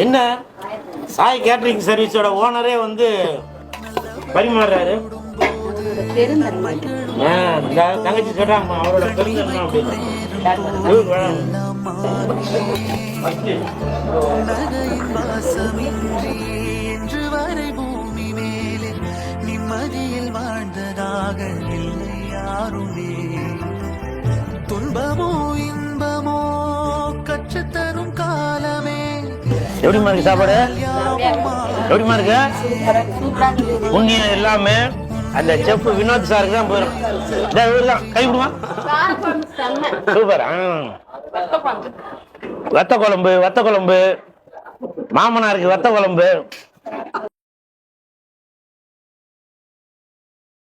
என்ன சாய் கேட்டரிங் சர்வீஸோட ஓனரே வந்து பரிமாறுறாரு. தங்கச்சி சொல்றாங்க அவரோட பெருந்தன்மை நிம்மதியில் வாழ்ந்ததாக இல்லை யாருமே. துன்பமோ இன்பமோ கற்றுத்தரும் காலமே. எப்படிமா இருக்கு சாப்பாடு? எப்படிமா இருக்கு? புண்ணியம் எல்லாமே அந்த செஃப் வினோத் சாருக்கு தான் போயிடும். கை விடுமா? சூப்பர். வத்த குழம்பு மாமனாருக்கு வத்த குழம்பு.